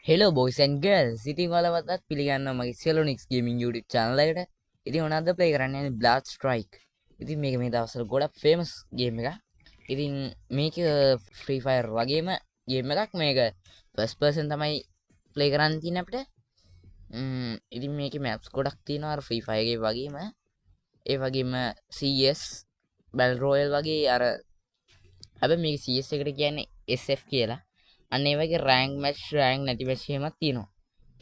Hello boys and girls. ඉතින් ඔයාලවත්ත් පිළිගන්නවා මගේ සෙලොනික්ස් ගේමින් YouTube channel එකට. ඉතින් ඔන්න අද play කරන්න යන්නේ Blood Strike. ඉතින් මේක මේ දවස්වල ගොඩක් famous game එකක්. ඉතින් මේක Free Fire වගේම game එකක්. මේක first person තමයි play කරන්න තියෙන්නේ අපිට. ඉතින් මේකේ maps ගොඩක් තියෙනවා අර Free Fire එකේ වගේම. ඒ වගේම CS Battle Royale වගේ අර හැබැයි මේක CS එකට කියන්නේ SF කියලා. අන්න ඒ වගේ රෑන්ක් මැච් රෑන්ක් නැති මැච් එහෙමත් තියෙනවා.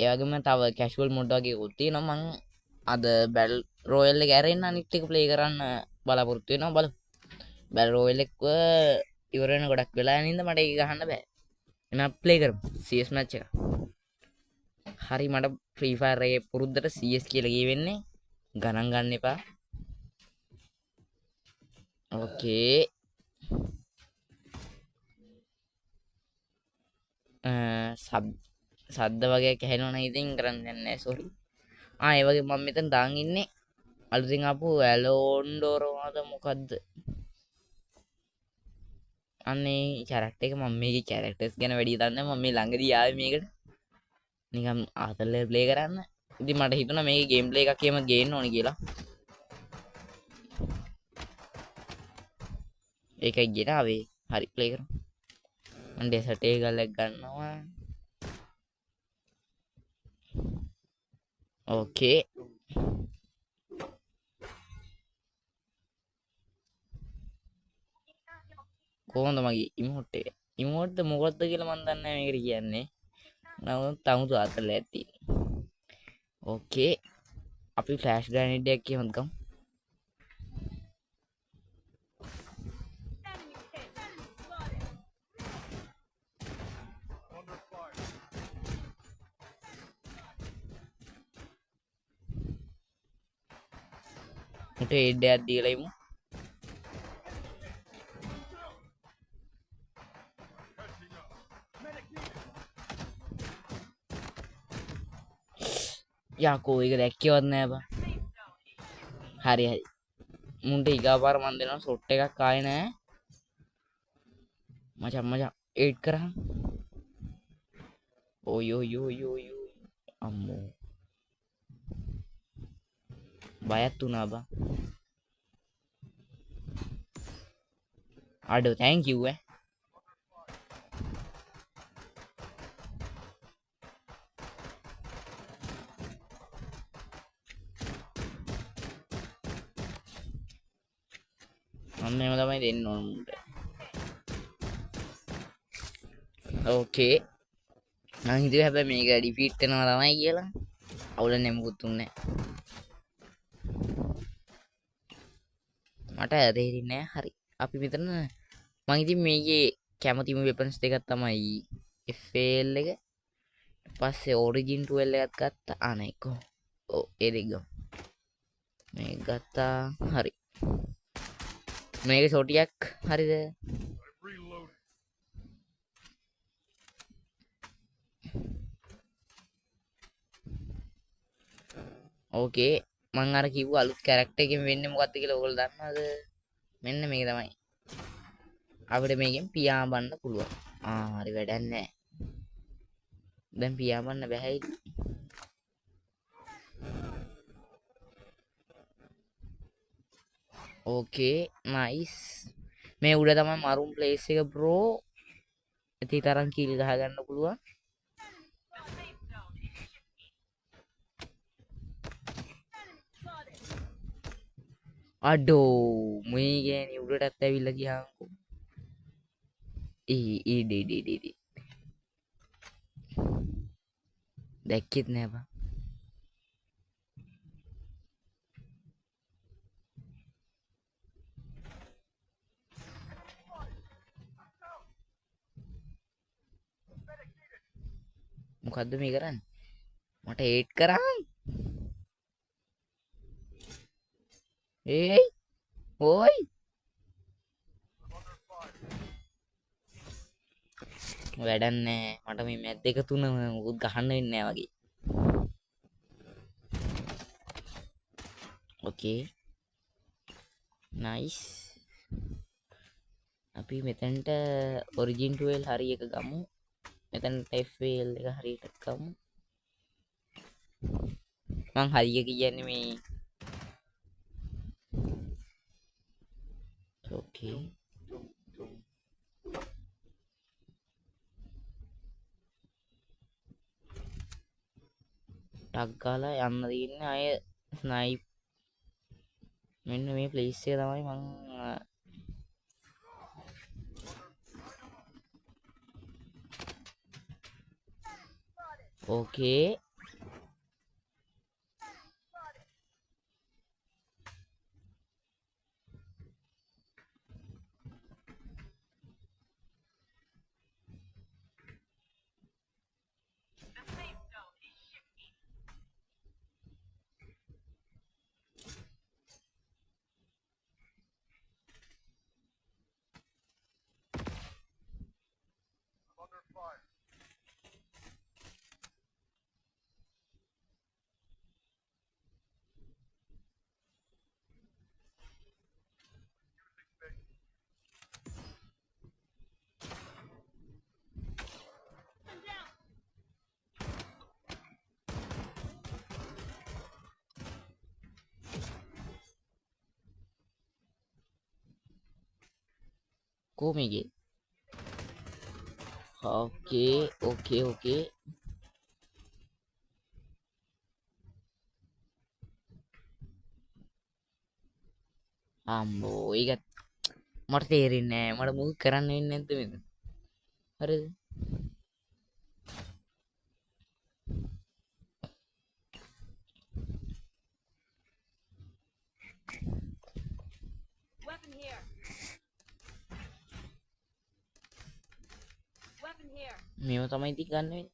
ඒ වගේම තව කැෂුවල් මොඩ් වගේ එකක් තියෙනවා. මම අද බැටල් රොයල් එක ඇරෙන්න අනිත් එක ප්ලේ කරන්න බලාපොරොත්තු වෙනවා. බලමු. බැටල් රොයල් එක ඉවර වෙන ගොඩක් වෙලා යන හින්දා මට ඒක ගහන්න බෑ. එහෙනම් ප්ලේ කරමු CS මැච් එක. හරි මට ෆ්‍රී ෆයර් එකේ පුරුද්දට CS කියලා කියවෙන්නේ. ගණන් ගන්න එපා. ඕකේ. සද්ද වගේ ඇහෙනවනම් ඉතින් කරන්න දෙයක් නැහැ සෝරි. ඒ වගේ මම මෙතන දාන් ඉන්නේ අලුතින් ආපු ඇලෝන්ඩෝරෝද මොකද්ද? අනේ කැරක්ටර් එක මම මේකේ කැරක්ටර්ස් ගැන වැඩි දන්නේ නැහැ. මම මේ ළඟදී ආවේ මේකට නිකන් ආතල්ලේ ප්ලේ කරන්න. ඉතින් මට හිතුණා මේකේ ගේම් ප්ලේ එකක් එහෙම ගේන්න ඕනි කියලා. ඒකයි ගෙනාවේ. හරි ප්ලේ කරමු. මම ඩෙසර්ට් එක ගලක් ගන්නවා. ඕකේ. කොහොමද මගේ ඉමෝට් එක? ඉමෝට් මොකද්ද කියලා මන් දන්නේ නැහැ මේකට කියන්නේ. නමුත් තමුතු අතල්ලා ඇති. ඕකේ. අපි ෆ්ලෑෂ් ග්‍රැනේඩ් එකක් කියමුත් ගමු. උට එඩ් එකක් දීලා ඉමු. යකෝ ඒක දැක්කේවත් නෑ බා. හරි හරි. මුන්ට ඊගාපාර මන් දෙනවා ෂොට් එකක් ආයේ නෑ. මචං එඩ් කරහන්. ඔය් අම්මෝ. බයත් වුණා බා. අඩෝ තෑන්ක් යූ ඈ. මම මේව තමයි දෙන්න ඕන මුන්ට. ඕකේ. මං හිතුවේ හැබැයි මේක ඩිෆීට් වෙනවා තමයි කියලා. අවුල නෙමකුත් උන්නේ. මට තේරෙන්නේ නැහැ. හරි. අපි මෙතන මං ඉතින් මේකේ කැමතිම වෙපන්ස් දෙකක් තමයි FAL එක. පස්සේ ඔරිජින් 12 එකත් ගත්තා. අනේ කො. ඔව් ඒ දෙක ගමු. මේක ගත්තා. හරි. මේක ෂොටියක් හරිද? ඕකේ. මං අර කිව්ව අලුත් කැරක්ටර් එකකින් වෙන්නේ මොකක්ද කියලා ඔයගොල්ලෝ දන්නවද? මෙන්න මේක තමයි. අපිට මේකෙන් පියාඹන්න පුළුවන්. හරි වැඩක් නැහැ. දැන් පියාඹන්න බැහැයි. ඕකේ නයිස්. මේ උඩ තමයි මරුන් ප්ලේස් එක බ්‍රෝ. ඉතින් තරම් කීල් ගහ ගන්න පුළුවන්. අඩෝ මේ ගෑණි උඩටත් ඇවිල්ලා ගියාන්කෝ. ඩී දැක්කෙත් නෑ බං. මොකද්ද මේ කරන්නේ? මට ඒට් කරන්. ඒයි ඕයි වැඩක් නෑ. මට මේ මැච් දෙක තුන මුකුත් ගහන්න වෙන්නේ නෑ වගේ. ඕකේ නයිස්. අපි මෙතනට ඔරිජින් 12 හරි එක ගමු. මෙතනට FL එක හරියට ගමු. මං හරිය කියන්නේ මේ ඕකේ. ටක් ගාලා යන්න තියෙන්නේ අය ස්නයිප්. මෙන්න මේ ප්ලේස් එක තමයි මං ඕකේ. කොමේගේ ඕකේ අම්බෝ ඒක මට තේරෙන්නේ නෑ. මට මොකක් කරන්න වෙන්නේ නැද්ද මෙතන? හරිද? මේව තමයි ඉතින් ගන්න වෙන්නේ.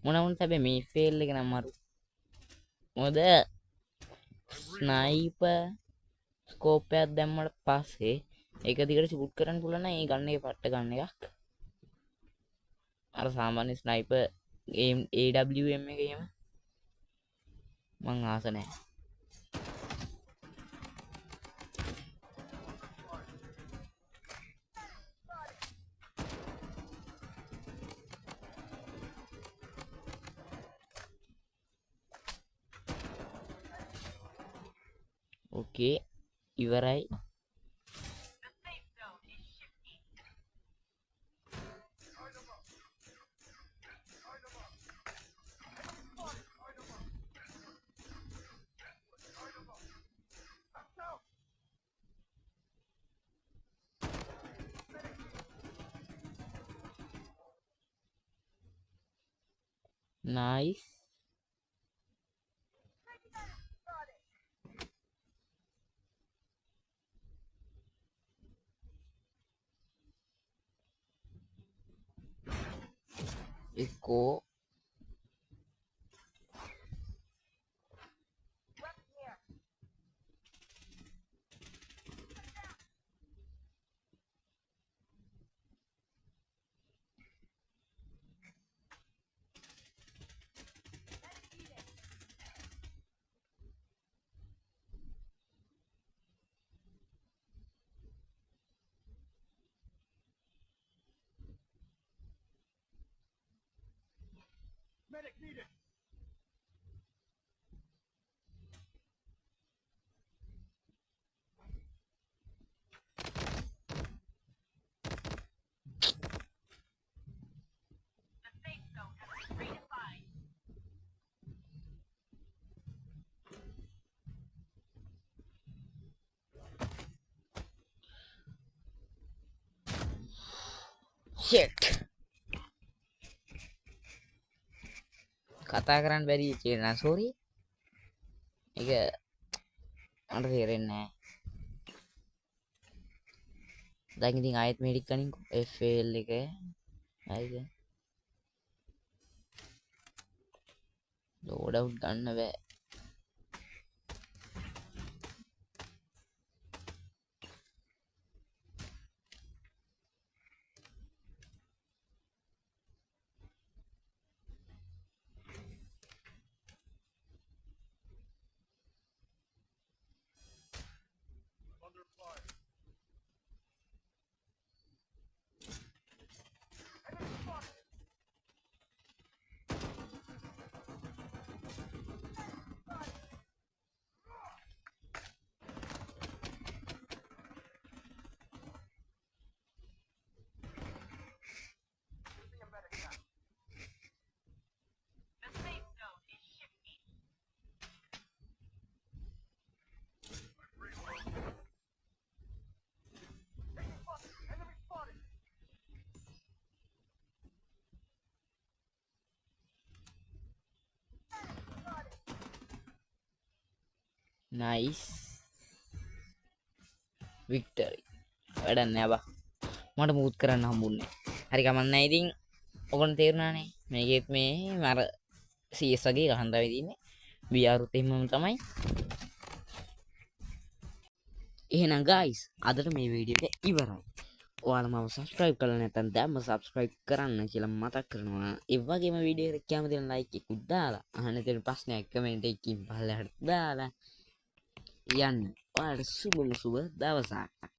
මොන වුණත් හැබැයි මේ ෆේල් එක නම් මරු. මොකද ස්නයිපර් ස්කෝප් එකක් දැම්මට පස්සේ ඒක දිගට ෂූට් කරන්න පුළුවන් නම් ඒ ගන්න එක පට්ට ගන්න එකක්. අර සාමාන්‍ය ස්නයිපර් AWM එකේම මං ආස නැහැ. ඕකේ ඉවරයි. නයිස්. එක්කෝ shit. කතා කරන්න බැරි චේනා සෝරි. ඒක මට තේරෙන්නේ නැහැ. දැන් ඉතින් ආයෙත් මෙඩික් ගනින්කෝ. FL එක හරිද? ලෝඩ් අවුට් ගන්න බෑ. නයිස් වික්ටරි වැඩක් නෑ බා මට මුකුත් කරන්න හම්බුන්නේ හරි කමක් නෑ ඉතින් ඔයගොල්ලෝ තේරුණානේ මේකෙත් මේ මර CS වගේ ගහන්න තමයි තියෙන්නේ VR උත් එහෙමම තමයි එහෙනම් guys අදට මේ වීඩියෝ එක ඉවරයි ඔයාලා මම subscribe කරලා නැත්නම් දැන්ම subscribe කරන්න කියලා මතක් කරනවා ඒ වගේම වීඩියෝ එකට කැමති නම් like එකක් දාලා අහන්න තියෙන ප්‍රශ්නයක් කමෙන්ට් එකකින් පහළට දාලා යන්න ඔයාලට සුබම සුබ දවසක්